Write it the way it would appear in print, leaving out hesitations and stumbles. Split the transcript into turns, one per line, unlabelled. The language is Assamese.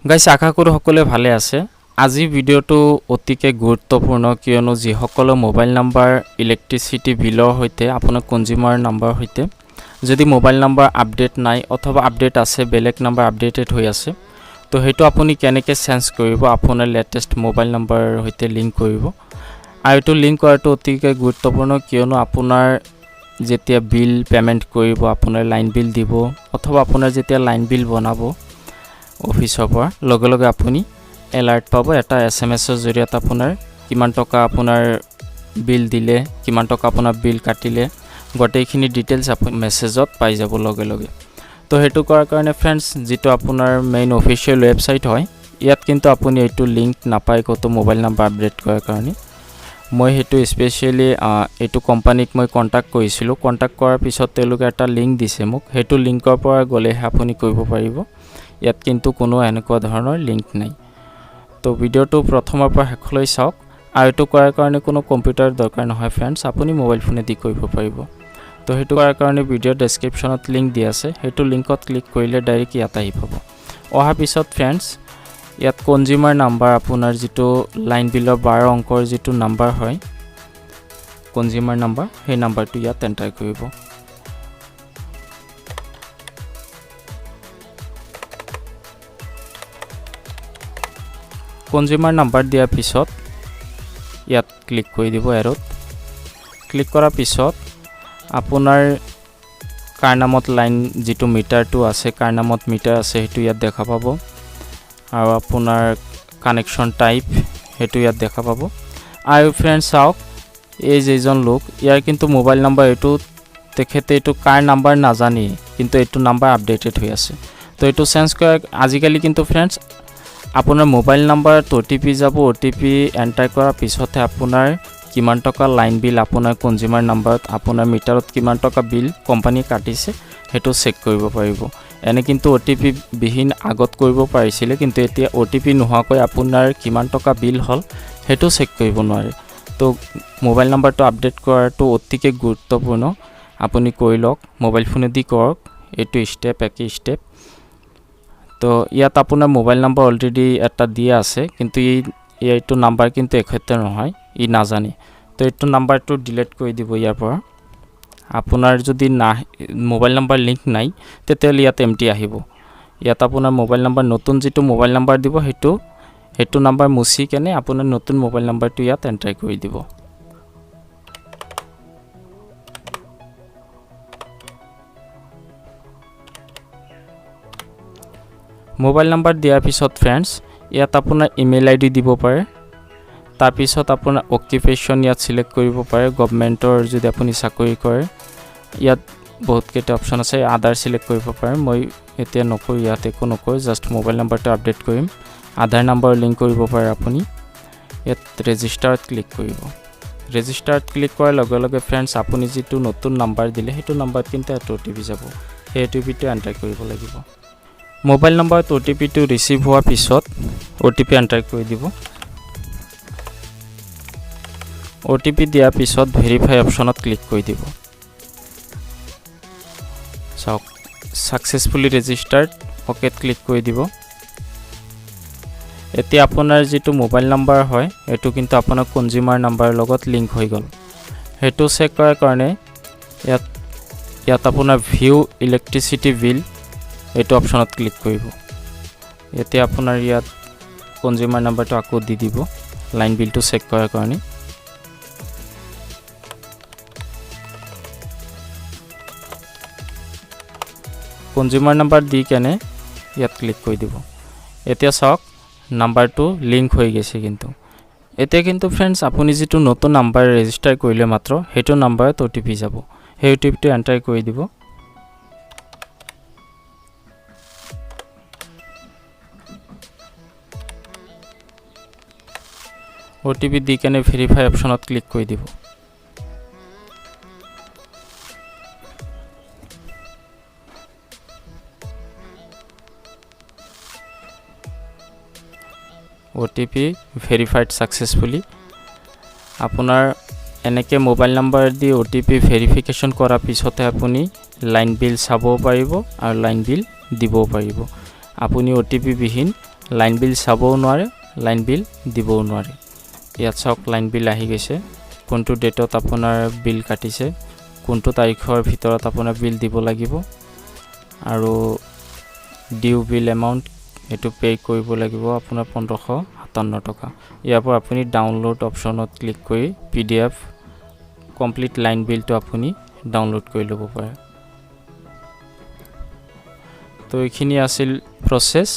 গাইস আশা কৰো সকলোৱে ভালে আছে। আজি ভিডিওটো অতিকে গুৰুত্বপূৰ্ণ কিয়নো যি সকলো মোবাইল নাম্বাৰ ইলেক্ট্ৰিচিটি বিলৰ হৈতে আপোনাৰ কনজিউমাৰ নাম্বাৰ হৈতে যদি মোবাইল নাম্বাৰ আপডেট নাই অথবা আপডেট আছে বেলেগ নাম্বাৰ আপডেটেড হৈ আছে তো হেতু আপুনি কেনেকৈ চেঞ্জ কৰিব আপোনাৰ লেটেষ্ট মোবাইল নাম্বাৰ হৈতে লিংক কৰিব আৰু এটো লিংক কৰাটো অতিকে গুৰুত্বপূৰ্ণ কিয়নো আপোনাৰ যেতিয়া বিল পেমেন্ট কৰিব আপোনাৰ লাইন বিল দিব অথবা আপোনাৰ যেতিয়া লাইন বিল বনাব অফিসৰ পৰা লগে লগে আপুনি এলাৰ্ট পাব এটা এসএমএছৰ জৰিয়তে আপোনাৰ কিমান টকা আপোনাৰ বিল দিলে কিমান টকা আপোনাৰ বিল কাটিলে গটেইখিনি ডিটেইলছ আপুনি মেছেজত পাই যাব লগে লগে তো হেতু কৰাৰ কাৰণে फ्रेंड्स যেটো আপোনাৰ মেইন অফিশিয়াল ওয়েবসাইট হয় ইয়াত কিন্তু আপুনি এইটো লিংক নাপায় কত মোবাইল নাম্বাৰ আপডেট কৰাৰ কাৰণে মই হেতু স্পেশালি এইটো কোম্পানীক মই কন্টাক্ট কৰিছিলো কন্টাক্ট কৰাৰ পিছত তেওঁলোকে এটা লিংক দিছে মোক হেতু লিংকৰ পৰা গলে আপুনি কৰিব পাৰিব ইয়াত কিন্তু কোনো এনেকুৱা ধৰণৰ লিংক নাই তো ভিডিওটো প্ৰথমৰ পৰা শেষলৈ চাওক আৰু এটো কৰাৰ কাৰণে কোনো কম্পিউটাৰ দৰকাৰ নহয় फ्रेंड्स আপুনি মোবাইল ফোনে দি কৰিব পাৰিব তো হেতু কৰাৰ কাৰণে ভিডিও ডেসক্ৰিপচনত লিংক দি আছে হেতু লিংকত ক্লিক কৰিলে ডাইৰেক্ট ইয়াত আহি পাব অহা পিছত फ्रेंड्स ইয়াত কনজিউমাৰ নাম্বাৰ আপোনাৰ যেটো লাইন বিলৰ 12 অংকৰ যেটো নাম্বাৰ হয় কনজিউমাৰ নাম্বাৰ সেই নাম্বাৰটো ইয়াত এন্টাৰ কৰিব কনজিউমাৰ নাম্বাৰ দিয়াৰ পিছত ইয়াত ক্লিক কৰি দিব এৰোত ক্লিক কৰাৰ পিছত আপোনাৰ কাৰ নামত লাইন যেটো মিটাৰটো আছে কাৰ নামত মিটাৰ আছে হেতু ইয়াত দেখা পাব আৰু আপোনাৰ কানেকশন টাইপ হেতু ইয়াত দেখা পাব আৰু फ्रेंड्स চাওক এই যেজন লোক ইয়াৰ কিন্তু মোবাইল নাম্বাৰ এটো তেখেতে এটো কাৰ নাম্বাৰ নাজানি কিন্তু এটো নাম্বাৰ আপডেটেড হৈ আছে তো এটো চেঞ্জ কৰা আজিকালি কিন্তু फ्रेंड्स আপোনাৰ মোবাইল নাম্বাৰ ওটিপি যাব ওটিপি এন্টাৰ কৰাৰ পিছতে আপোনাৰ কিমান টকা লাইন বিল আপোনাৰ কনজিউমাৰ নাম্বাৰত আপোনাৰ মিটাৰত কিমান টকা বিল কোম্পানী কাটিছে হেতু চেক কৰিব পাৰিব এনে কিন্তু ওটিপি বিহীন আগত কৰিব পাৰিছিল কিন্তু এতিয়া ওটিপি নোহোৱাকৈ আপোনাৰ কিমান টকা বিল হল হেতু চেক কৰিব নোৱাৰে তো মোবাইল নাম্বাৰটো আপডেট কৰাটো অতিকে গুৰুত্বপূৰ্ণ আপুনি কৰি লওক মোবাইল ফোনে দি কৰক এটো স্টেপ একি স্টেপ তো ইয়াত আপোনাৰ মোবাইল নাম্বাৰ অলৰেডি এটা দিয়া আছে কিন্তু এইটো নাম্বাৰ কিন্তু এখেতে নহয় ই নাজানে তো এইটো নাম্বাৰটো ডিলিট কৰি দিব ইয়াৰ পৰা আপোনাৰ যদি না মোবাইল নাম্বাৰ লিংক নাই তেতিয়ালে ইয়াত এমটি আহিব ইয়াত আপোনাৰ মোবাইল নাম্বাৰ নতুন যেটো মোবাইল নাম্বাৰ দিব হেতু নাম্বাৰ মুছি কেনে আপোনাৰ নতুন মোবাইল নাম্বাৰটো ইয়াত এন্টাৰ কৰি দিব মোবাইল নাম্বাৰ দিয়াৰ পিছত फ्रेंड्स ইয়াত আপোনাৰ ইমেইল আইডি দিব পাৰে তাৰ পিছত আপোনাৰ অকুপেশন ইয়াত সিলেক্ট কৰিব পাৰে গভৰ্ণমেন্টৰ যদি আপুনি চাকৰি কৰে ইয়াত বহুত কেইটা অপচন আছে আধাৰ সিলেক্ট কৰিব পাৰে মই এতিয়া নকৰো ইয়াত একো নকৰো জাস্ট মোবাইল নাম্বাৰটো আপডেট কৰিম আধাৰ নাম্বাৰ লিংক কৰিব পাৰে আপুনি ইয়াত ৰেজিষ্টাৰত ক্লিক কৰিব ৰেজিষ্টাৰত ক্লিক কৰাৰ লগে লগে फ्रेंड्स আপুনি যেটো নতুন নাম্বাৰ দিলে হেতু নাম্বাৰত কিন্তু এটা ওটিপি যাব সেই ওটিপিটো এন্টাৰ কৰিব লাগিব মোবাইল নাম্বাৰ ওটিপিটো ৰিসিভ হোৱাৰ পিছত ওটিপি এন্টাৰ কৰি দিব ওটিপি দিয়াৰ পিছত ভেৰিফাই অপচনত ক্লিক কৰি দিব চাওক সাকসেসফুলি ৰেজিষ্টাৰ্ড ওকেত ক্লিক কৰি দিব এতিয়া আপোনাৰ যেটো মোবাইল নাম্বাৰ হয় এটো কিন্তু আপোনাৰ কনজিউমাৰ নাম্বাৰৰ লগত লিংক হৈ গল হেতু চেক কৰাৰ কাৰণে ইয়াত আপোনাৰ ভিউ ইলেক্ট্ৰিচিটি বিল এটো অপচনত ক্লিক কৰিব এতিয়া আপোনাৰ ইয়াত কনজিউমাৰ নাম্বাৰটো আকৌ দি দিব লাইন বিলটো চেক কৰাৰ কাৰণে কনজিউমাৰ নাম্বাৰ দি কেনে ইয়াত ক্লিক কৰি দিব এতিয়া চাওক নাম্বাৰটো লিংক হৈ গৈছে কিন্তু এতিয়া কিন্তু फ्रेंड्स আপুনি যেটো নতুন নাম্বাৰ ৰেজিষ্টাৰ কৰিলে মাত্ৰ হেতু নাম্বাৰত ওটিপি যাব সেই ওটিপিটো এন্টাৰ কৰি দিব ওটিপি দি কেনে ভেৰিফাই অপচনত ক্লিক কৰি দিব ওটিপি ভেৰিফাইড সাকসেসফুলি আপোনাৰ এনেকে মোবাইল নাম্বাৰ দি ওটিপি ভেৰিফিকেশন কৰাৰ পিছতে আপুনি লাইন বিল চাব পাৰিব আৰু লাইন বিল দিব পাৰিব আপুনি ওটিপি বিহীন লাইন বিল চাবও নোৱাৰে লাইন বিল দিবও নোৱাৰে ইয়াত চাওক লাইন বিল আহি গৈছে কোনটো ডেটত আপোনাৰ বিল কাটিছে কোনটো তাৰিখৰ ভিতৰত আপোনাৰ বিল দিব লাগিব আৰু ডিউ বিল এমাউন্ট এটো পে কৰিব লাগিব আপোনাৰ 1557 টকা ইয়াৰ পৰা আপুনি ডাউনলোড অপচনত ক্লিক কৰি পিডিএফ কমপ্লিট লাইন বিলটো আপুনি ডাউনলোড কৰি ল'ব পাৰে তো এইখিনি আছিল প্ৰসেস